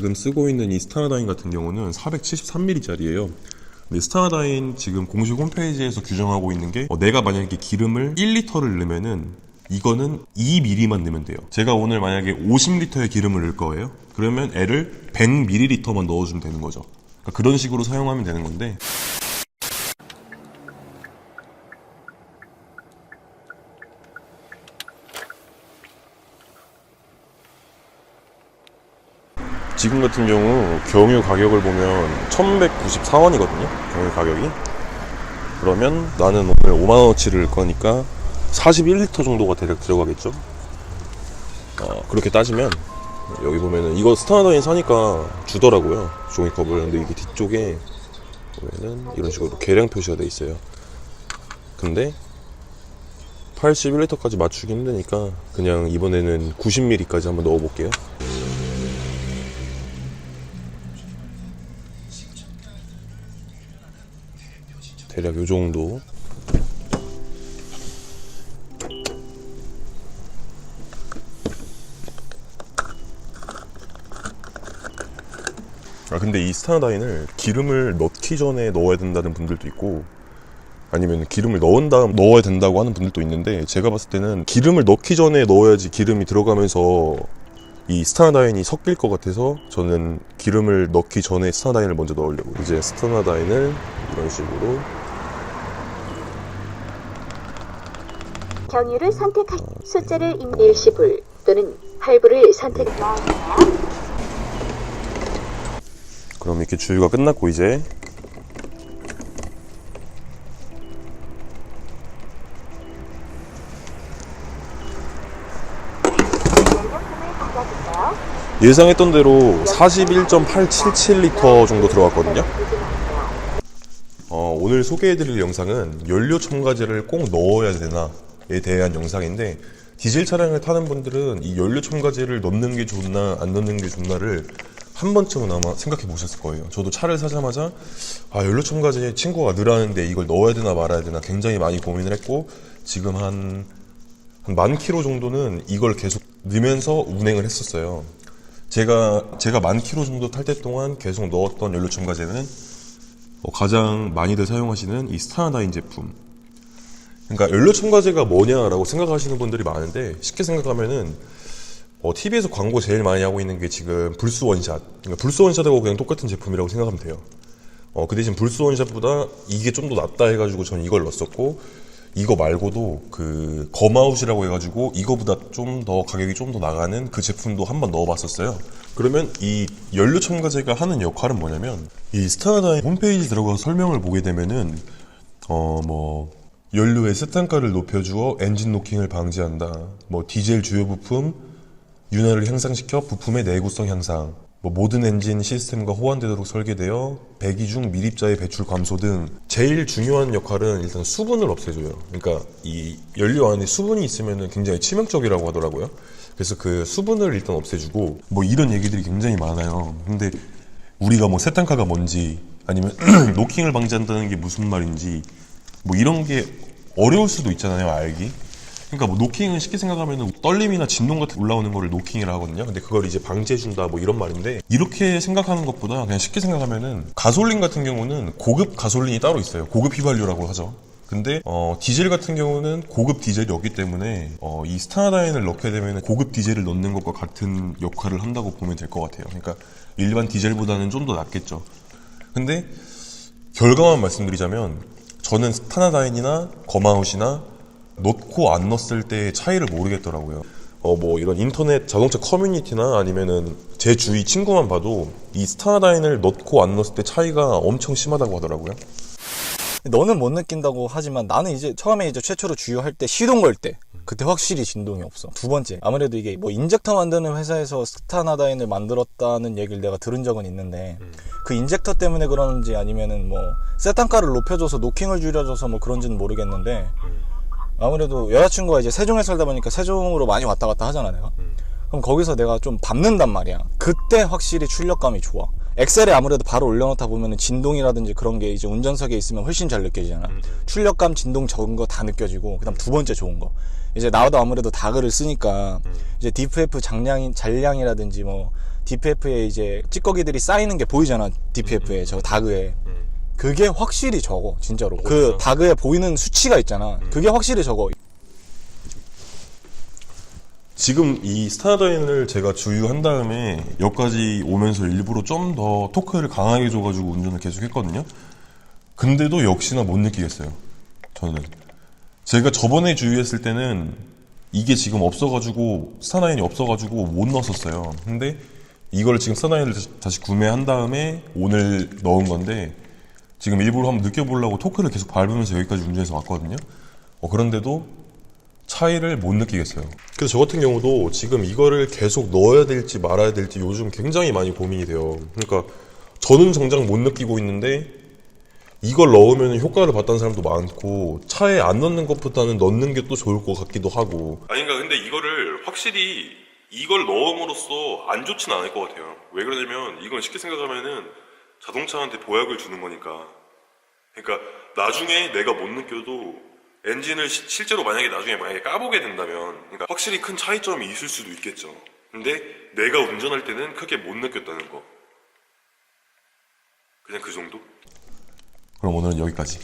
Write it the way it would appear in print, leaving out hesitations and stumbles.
지금 쓰고 있는 이 스타나다인 같은 경우는 473mm짜리예요. 근데 스타나다인 지금 공식 홈페이지에서 규정하고 있는 게 내가 만약에 기름을 1리터를 넣으면은 이거는 2mm만 넣으면 돼요. 제가 오늘 만약에 50리터의 기름을 넣을 거예요. 그러면 애를 100ml만 넣어주면 되는 거죠. 그러니까 그런 식으로 사용하면 되는 건데, 지금 같은 경우 경유 가격을 보면 1194원이거든요 경유 가격이. 그러면 나는 오늘 5만원어치를 넣을 거니까 41리터 정도가 대략 들어가겠죠. 그렇게 따지면 여기 보면은 이거 스타나다인 사니까 주더라고요, 종이컵을. 근데 이게 뒤쪽에 보면은 이런 식으로 계량 표시가 돼 있어요. 근데 81리터까지 맞추기 힘드니까 그냥 이번에는 90ml까지 한번 넣어 볼게요. 대략 요 정도. 근데 이 스타나다인을 기름을 넣기 전에 넣어야 된다는 분들도 있고, 아니면 기름을 넣은 다음 넣어야 된다고 하는 분들도 있는데, 제가 봤을 때는 기름을 넣기 전에 넣어야지 기름이 들어가면서 이 스타나다인이 섞일 것 같아서 저는 기름을 넣기 전에 스타나다인을 먼저 넣으려고. 이제 스타나다인을 이런 식으로 경유를 선택하시 숫자를 일시불 또는 할부를 선택하세요. 그럼 이렇게 주유가 끝났고, 이제 예상했던 대로 41.877리터 정도 들어갔거든요. 오늘 소개해드릴 영상은 연료 첨가제를 꼭 넣어야 되나에 대한 영상인데, 디젤 차량을 타는 분들은 이 연료 첨가제를 넣는 게 좋나 안 넣는 게 좋나를 한 번쯤은 아마 생각해 보셨을 거예요. 저도 차를 사자마자 연료 첨가제 친구가 넣으라는데 이걸 넣어야 되나 말아야 되나 굉장히 많이 고민을 했고, 지금 한 10,000km 정도는 이걸 계속 넣으면서 운행을 했었어요. 제가 10,000km 정도 탈 때 동안 계속 넣었던 연료 첨가제는 가장 많이들 사용하시는 이 스타나다인 제품. 그러니까 연료 첨가제가 뭐냐라고 생각하시는 분들이 많은데, 쉽게 생각하면은 TV에서 광고 제일 많이 하고 있는 게 지금 불수 원샷. 그러니까 불수 원샷하고 그냥 똑같은 제품이라고 생각하면 돼요. 그 대신 불수 원샷보다 이게 좀 더 낫다 해가지고 저는 이걸 넣었었고, 이거 말고도 그 검아웃이라고 해가지고 이거보다 좀 더 가격이 좀 더 나가는 그 제품도 한번 넣어봤었어요. 그러면 이 연료 첨가제가 하는 역할은 뭐냐면, 이 스타나다인 홈페이지 들어가서 설명을 보게 되면은 연료의 세탄가를 높여주어 엔진 노킹을 방지한다, 디젤 주요 부품 윤활을 향상시켜 부품의 내구성 향상, 모든 엔진 시스템과 호환되도록 설계되어 배기 중 미립자의 배출 감소 등. 제일 중요한 역할은 일단 수분을 없애줘요. 그러니까 이 연료 안에 수분이 있으면 굉장히 치명적이라고 하더라고요. 그래서 그 수분을 일단 없애주고, 이런 얘기들이 굉장히 많아요. 근데 우리가 세탄가가 뭔지, 아니면 노킹을 방지한다는 게 무슨 말인지 이런 게 어려울 수도 있잖아요, 알기. 그러니까 노킹은 쉽게 생각하면 떨림이나 진동 같은 올라오는 거를 노킹이라 하거든요. 근데 그걸 이제 방지해준다 이런 말인데, 이렇게 생각하는 것보다 그냥 쉽게 생각하면은, 가솔린 같은 경우는 고급 가솔린이 따로 있어요. 고급 휘발유라고 하죠. 근데 디젤 같은 경우는 고급 디젤이 없기 때문에 이 스타나다인을 넣게 되면 고급 디젤을 넣는 것과 같은 역할을 한다고 보면 될 것 같아요. 그러니까 일반 디젤보다는 좀 더 낫겠죠. 근데 결과만 말씀드리자면, 저는 스타나다인이나 검아웃이나 넣고 안 넣었을 때의 차이를 모르겠더라고요. 이런 인터넷 자동차 커뮤니티나 아니면은 제 주위 친구만 봐도 이 스타나다인을 넣고 안 넣었을 때 차이가 엄청 심하다고 하더라고요. 너는 못 느낀다고 하지만 나는 처음에 최초로 주유할 때 시동 걸 때 그때 확실히 진동이 없어. 두 번째, 아무래도 이게 인젝터 만드는 회사에서 스타나다인을 만들었다는 얘기를 내가 들은 적은 있는데, 그 인젝터 때문에 그러는지 아니면은 세탄가를 높여줘서 노킹을 줄여줘서 그런지는 모르겠는데, 아무래도 여자친구가 이제 세종에 살다 보니까 세종으로 많이 왔다 갔다 하잖아, 내가. 그럼 거기서 내가 좀 밟는단 말이야. 그때 확실히 출력감이 좋아. 엑셀에 아무래도 바로 올려놓다 보면 진동이라든지 그런 게 이제 운전석에 있으면 훨씬 잘 느껴지잖아. 출력감, 진동 적은 거 다 느껴지고, 그 다음 두 번째 좋은 거, 이제 나도 아무래도 다그를 쓰니까 이제 DFF 잔량이라든지 DPF에 이제 찌꺼기들이 쌓이는 게 보이잖아. DPF에 저 다그에. 그게 확실히 적어 진짜로. 그 다그에 보이는 수치가 있잖아. 그게 확실히 적어. 지금 이 스타다인을 제가 주유한 다음에 여기까지 오면서 일부러 좀 더 토크를 강하게 줘가지고 운전을 계속 했거든요. 근데도 역시나 못 느끼겠어요. 저는. 제가 저번에 주유했을 때는 이게 지금 없어가지고 스타나인이 없어가지고 못 넣었었어요. 근데 이걸 지금 스타나인을 다시 구매한 다음에 오늘 넣은 건데 지금 일부러 한번 느껴보려고 토크를 계속 밟으면서 여기까지 운전해서 왔거든요. 그런데도 차이를 못 느끼겠어요. 그래서 저 같은 경우도 지금 이거를 계속 넣어야 될지 말아야 될지 요즘 굉장히 많이 고민이 돼요. 그러니까 저는 정작 못 느끼고 있는데 이걸 넣으면 효과를 봤다는 사람도 많고 차에 안 넣는 것보다는 넣는 게 또 좋을 것 같기도 하고. 아닌가 근데 이거를 확실히 이걸 넣음으로써 안 좋진 않을 것 같아요. 왜 그러냐면 이건 쉽게 생각하면은 자동차한테 보약을 주는 거니까. 그러니까 나중에 내가 못 느껴도 엔진을 실제로 만약에 까보게 된다면 그러니까 확실히 큰 차이점이 있을 수도 있겠죠. 근데 내가 운전할 때는 크게 못 느꼈다는 거. 그냥 그 정도? 그럼 오늘은 여기까지.